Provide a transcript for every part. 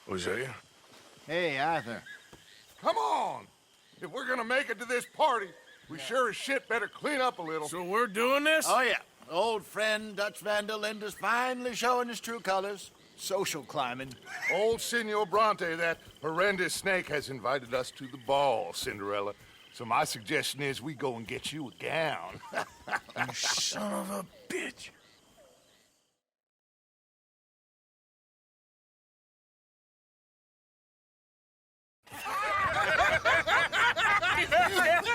Hosea? Hey, Arthur. Come on! If we're gonna make it to this party, we sure as shit better clean up a little. So we're doing this? Oh, yeah. Old friend Dutch Van der Linde's finally showing his true colors. Social climbing. Old Senor Bronte, that horrendous snake, has invited us to the ball, Cinderella. So my suggestion is we go and get you a gown. You son of a bitch.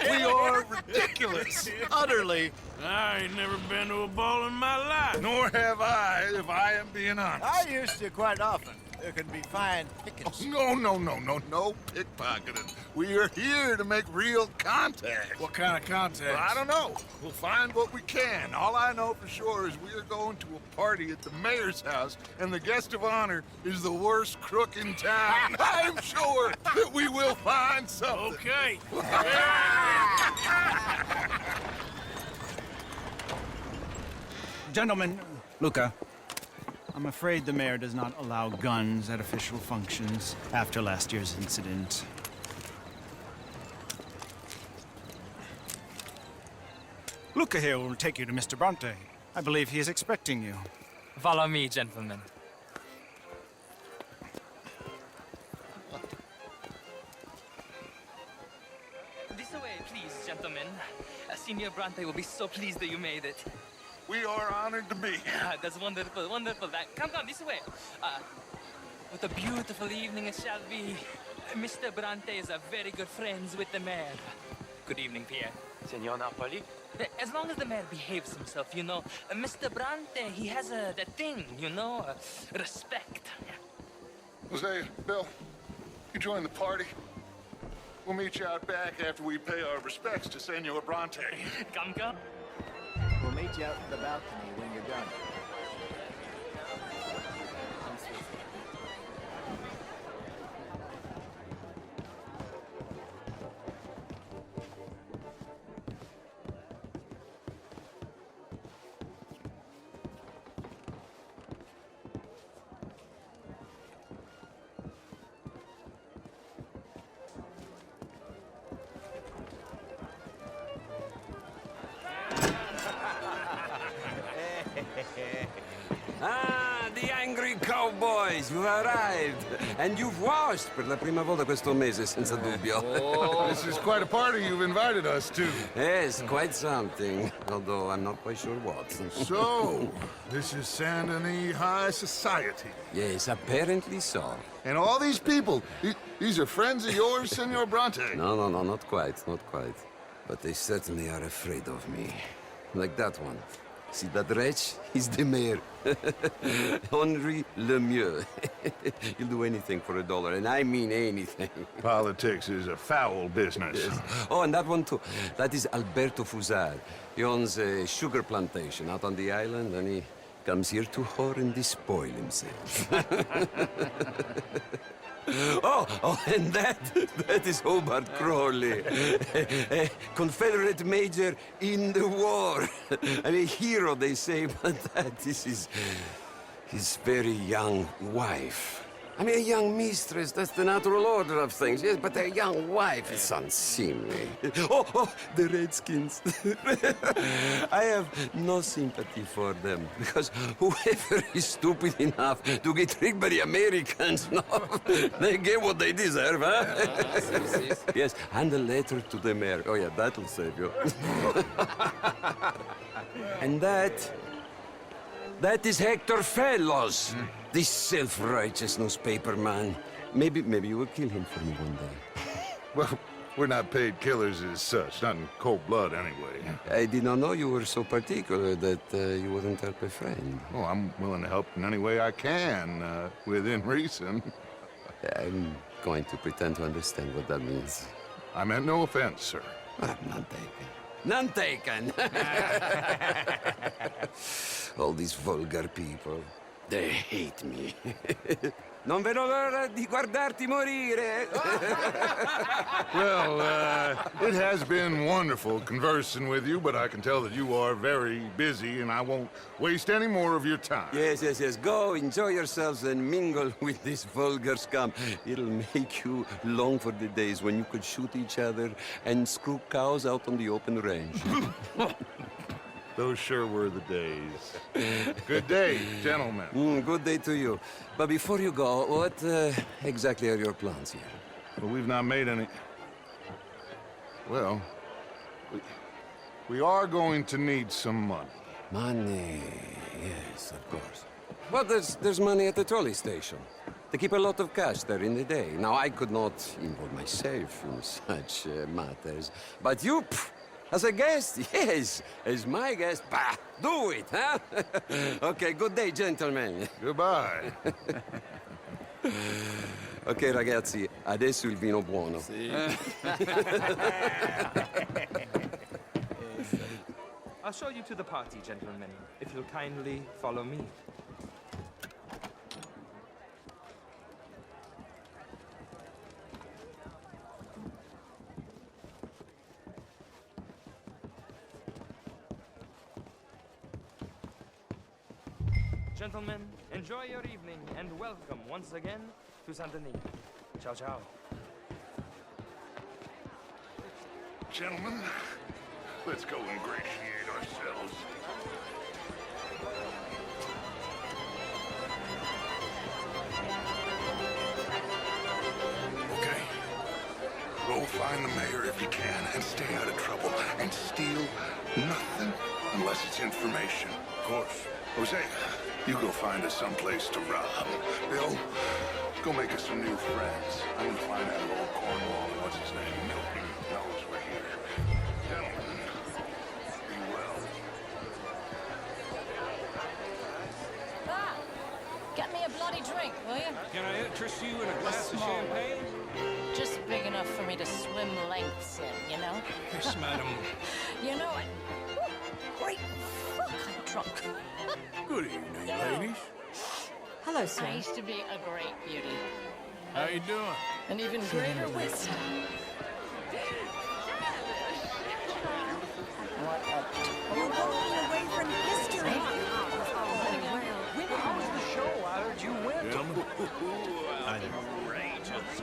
We are ridiculous. Utterly. I ain't never been to a ball in my life. Nor have I, if I am being honest. I used to quite often. There can be fine pickings. No pickpocketing. We are here to make real contact. What kind of contact? Well, I don't know. We'll find what we can. All I know for sure is we are going to a party at the mayor's house, and the guest of honor is the worst crook in town. I'm sure that we will find something. Okay. Gentlemen, Luca, I'm afraid the mayor does not allow guns at official functions after last year's incident. Luca here will take you to Mr. Bronte. I believe he is expecting you. Follow me, gentlemen. This way, please, gentlemen. Senior Bronte will be so pleased that you made it. We are honored to be here. That's wonderful, wonderful. Come, this way. What a beautiful evening it shall be. Mr. Bronte is a very good friends with the mayor. Good evening, Pierre. Senor Napoli? As long as the mayor behaves himself, you know. Mr. Bronte, he has that thing, you know, respect. Jose, Bill, you join the party. We'll meet you out back after we pay our respects to Senor Bronte. Come. We'll meet you out in the balcony when you're done. Ah, the angry cowboys, you've arrived. And you've washed per la prima volta questo mese, senza dubbio. This is quite a party you've invited us to. Yes, quite something. Although I'm not quite sure what. So, this is Saint Denis High Society. Yes, apparently so. And all these people, these are friends of yours, Senor Bronte? No, not quite, not quite. But they certainly are afraid of me. Like that one. See that wretch? He's the mayor. Henri Lemieux. He'll do anything for $1, and I mean anything. Politics is a foul business. Yes. Oh, and that one too. That is Alberto Fusar. He owns a sugar plantation out on the island, and he comes here to whore and despoil himself. Oh, and that is Hobart Crawley, a Confederate major in the war. I mean, hero, they say, but that is his very young wife. I mean, a young mistress, that's the natural order of things, yes, but a young wife is unseemly. Oh, the Redskins. I have no sympathy for them, because whoever is stupid enough to get tricked by the Americans, no, they get what they deserve, huh? Yes, and a letter to the mayor. Oh, yeah, that'll save you. And that is Hector Fellows. This self-righteous newspaper man. Maybe you will kill him for me one day. Well, we're not paid killers as such, not in cold blood anyway. I did not know you were so particular that you wouldn't help a friend. Oh, I'm willing to help in any way I can, within reason. I'm going to pretend to understand what that means. I meant no offense, sir. None taken. None taken! All these vulgar people. They hate me. Non vedo l'ora di guardarti morire. Well, it has been wonderful conversing with you, but I can tell that you are very busy, and I won't waste any more of your time. Yes, yes, yes. Go, enjoy yourselves and mingle with this vulgar scum. It'll make you long for the days when you could shoot each other and screw cows out on the open range. Those sure were the days. Good day, gentlemen. Good day to you. But before you go, what exactly are your plans here? Well, we've not made any... Well, we are going to need some money. Money, yes, of course. Well, there's money at the trolley station. They keep a lot of cash there in the day. Now, I could not involve myself in such matters. But you, as a guest, yes, as my guest, bah, do it, huh? Okay, good day, gentlemen. Goodbye. Ok, ragazzi, adesso il vino buono. I'll show you to the party, gentlemen, if you'll kindly follow me. Gentlemen, enjoy your evening and welcome once again to Saint Denis. Ciao, ciao. Gentlemen, let's go ingratiate ourselves. Okay. Go find the mayor if you can and stay out of trouble. And steal nothing unless it's information. Of course. Jose, you go find us someplace to rob. Bill, go make us some new friends. I'm gonna find out old Cornwall and what's his name, Milton, knows we're here. Gentlemen, be well. Get me a bloody drink, will you? Can I interest you in a glass of small champagne? Just big enough for me to swim lengths in, you know? Yes, madam. You know what? Great fuck, I'm drunk. Good evening, ladies. Hello, sir. I used to be a great beauty. How you doing? An even greater wisdom. What a You're walking away from history. How was the show? I heard you win. Gentlemen? Outrageous.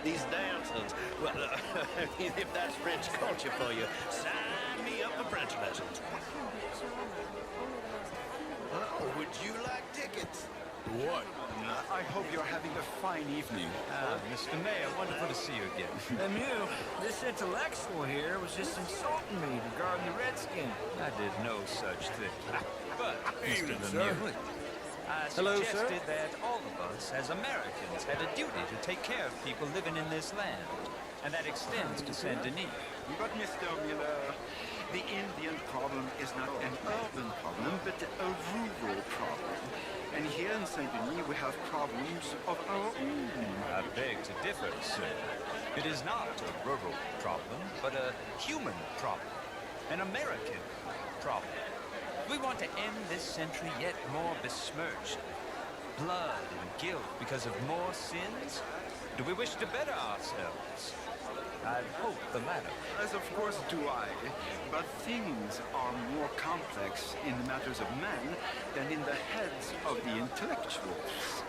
These dancers. Well, if that's French culture for you, sign me up for French lessons. Oh, would you like tickets? What? I hope you're having a fine evening. Mr. Mayor, wonderful to see you again. And you, this intellectual here was just insulting me regarding the Redskin. I did no such thing. But, Evening, Mr. sir. Lemieux, I Hello, suggested that all of us, as Americans, had a duty to take care of people living in this land. And that extends to Saint Denis. But Mr. Miller, the Indian problem is not an urban problem, but a rural problem. And here in Saint Denis, we have problems of our own. I beg to differ, sir. It is not a rural problem, but a human problem. An American problem. We want to end this century yet more besmirched. Blood and guilt because of more sins? Do we wish to better ourselves? I'd hope the latter. As of course do I. But things are more complex in the matters of men than in the heads of the intellectuals.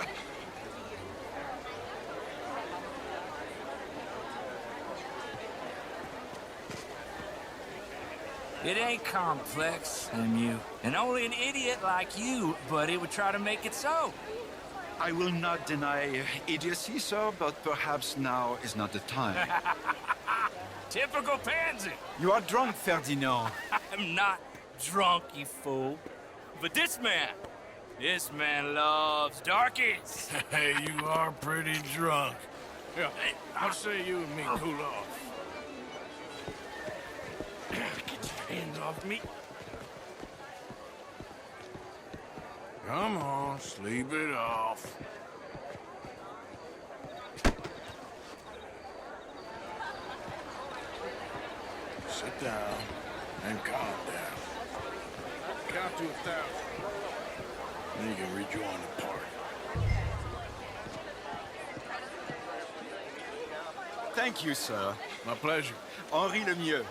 It ain't complex, Lemieux. And only an idiot like you, buddy, would try to make it so. I will not deny idiocy, sir, but perhaps now is not the time. Typical pansy. You are drunk, Ferdinand. I'm not drunk, you fool. But this man loves darkies. Hey, you are pretty drunk. Yeah, what say you and me cool off? Get your hands off me. Come on, sleep it off. Sit down and calm down. Count to 1,000. Then you can rejoin the party. Thank you, sir. My pleasure. Henri Lemieux.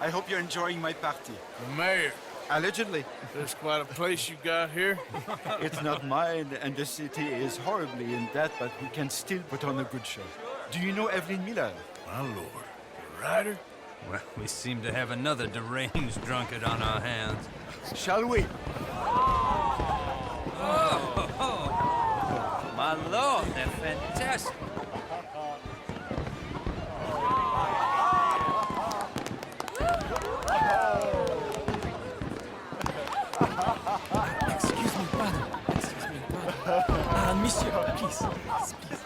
I hope you're enjoying my party. The mayor. Allegedly. There's quite a place you got here. It's not mine, and the city is horribly in debt, but we can still put on a good show. Do you know Evelyn Miller? My lord. The writer? Well, we seem to have another deranged drunkard on our hands. Shall we? My lord, they're fantastic. Excuse me, brother. Excuse me, brother. Monsieur, please. Please.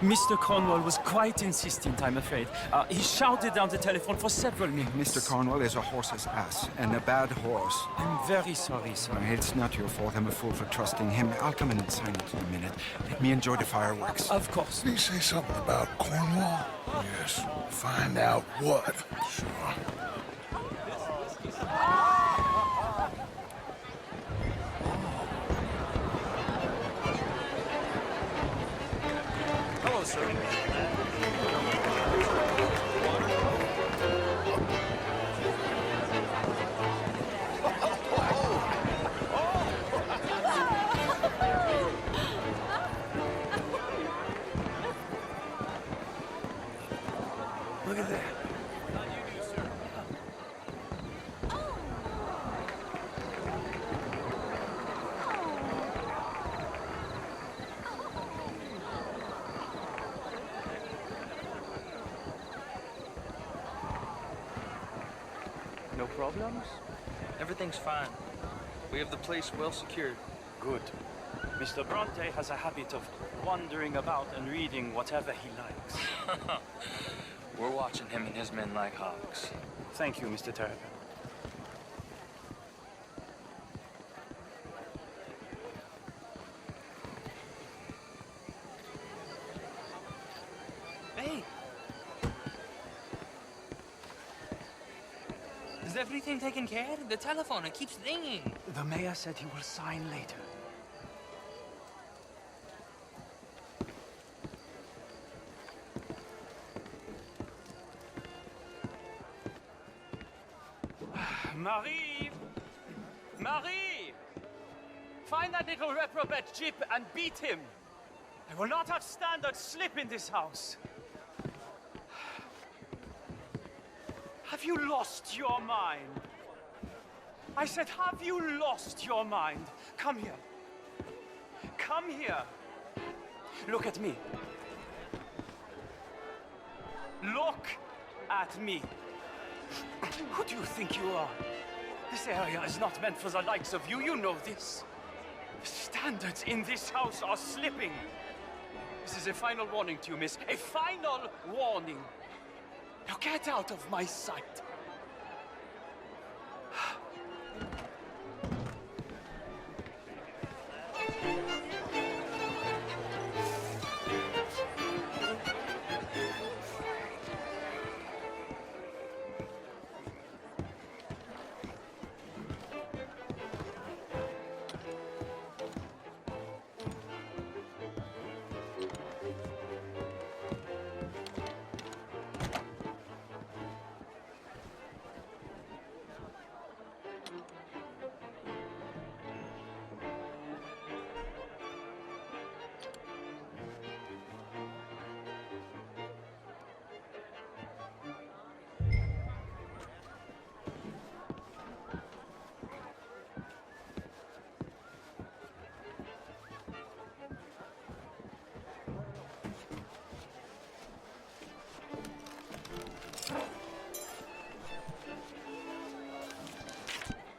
Mr. Cornwall was quite insistent, I'm afraid. He shouted down the telephone for several minutes. Mr. Cornwall is a horse's ass, and a bad horse. I'm very sorry, sir. It's not your fault. I'm a fool for trusting him. I'll come in and sign it in a minute. Let me enjoy the fireworks. Of course. Did he say something about Cornwall? Yes. Find out what. Sure. Hello, sir. Look at that. No problems? Everything's fine. We have the place well secured. Good. Mr. Bronte has a habit of wandering about and reading whatever he likes. We're watching him and his men like hawks. Thank you, Mr. Terrapin. Hey! Is everything taken care of? The telephone, it keeps ringing. The mayor said he will sign later. Marie! Marie! Find that little reprobate Jip and beat him. I will not have standards slip in this house. Have you lost your mind? I said, have you lost your mind? Come here. Come here. Look at me. Look at me. Who do you think you are? This area is not meant for the likes of you. You know this. The standards in this house are slipping. This is a final warning to you, miss. A final warning. Now get out of my sight.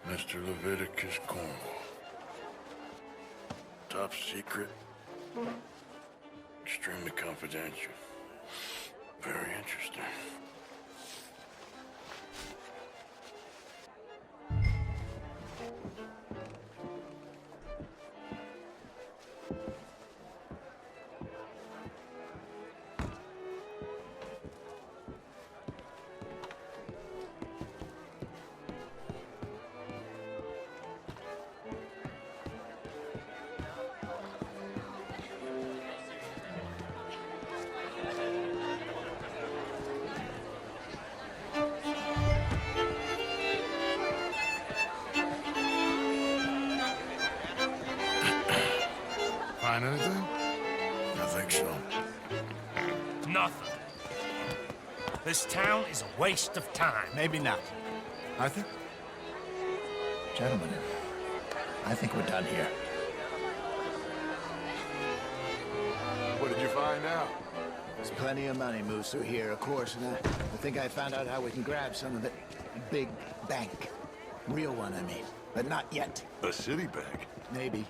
Mr. Leviticus Cornwall. Top secret. Extremely confidential. Very interesting. find anything? I think so. Nothing. This town is a waste of time. Maybe not. I think... Gentlemen, I think we're done here. What did you find out? There's plenty of money moves through here, of course, and I think I found out how we can grab some of it. A big bank. Real one, I mean. But not yet. A city bank? Maybe.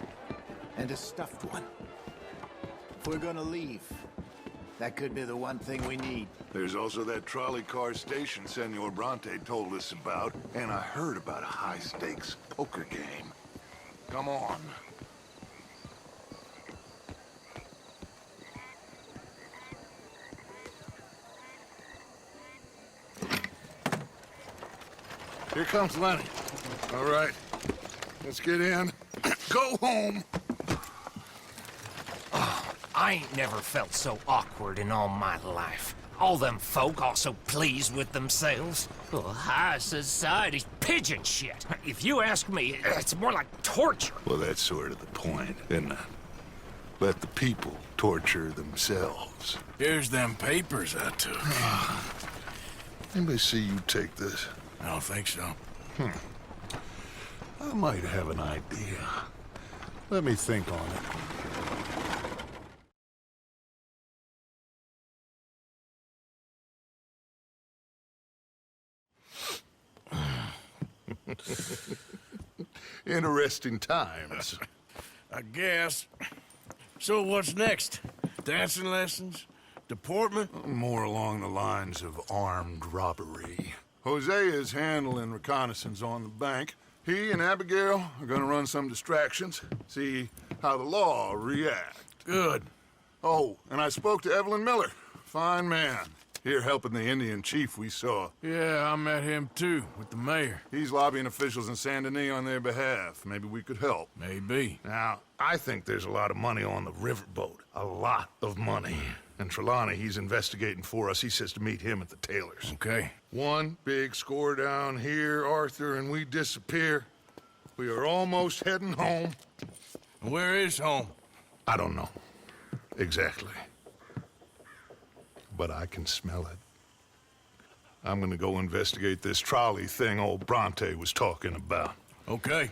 And a stuffed one. If we're gonna leave, that could be the one thing we need. There's also that trolley car station Senor Bronte told us about, and I heard about a high-stakes poker game. Come on. Here comes Lenny. All right, let's get in. Go home. I ain't never felt so awkward in all my life. All them folk all so pleased with themselves. Oh, high society's pigeon shit. If you ask me, it's more like torture. Well, that's sort of the point, isn't it? Let the people torture themselves. Here's them papers I took. Anybody see you take this? I don't think so. I might have an idea. Let me think on it. Interesting times. I guess. So what's next? Dancing lessons? Deportment? More along the lines of armed robbery. Hosea is handling reconnaissance on the bank. He and Abigail are gonna run some distractions, see how the law reacts. Good. Oh, and I spoke to Evelyn Miller. Fine man. Here helping the Indian chief we saw. Yeah, I met him too, with the mayor. He's lobbying officials in Saint Denis on their behalf. Maybe we could help. Maybe. Now, I think there's a lot of money on the riverboat. A lot of money. And Trelawney, he's investigating for us. He says to meet him at the Taylor's. Okay. One big score down here, Arthur, and we disappear. We are almost heading home. Where is home? I don't know. Exactly. But I can smell it. I'm gonna go investigate this trolley thing old Bronte was talking about. Okay.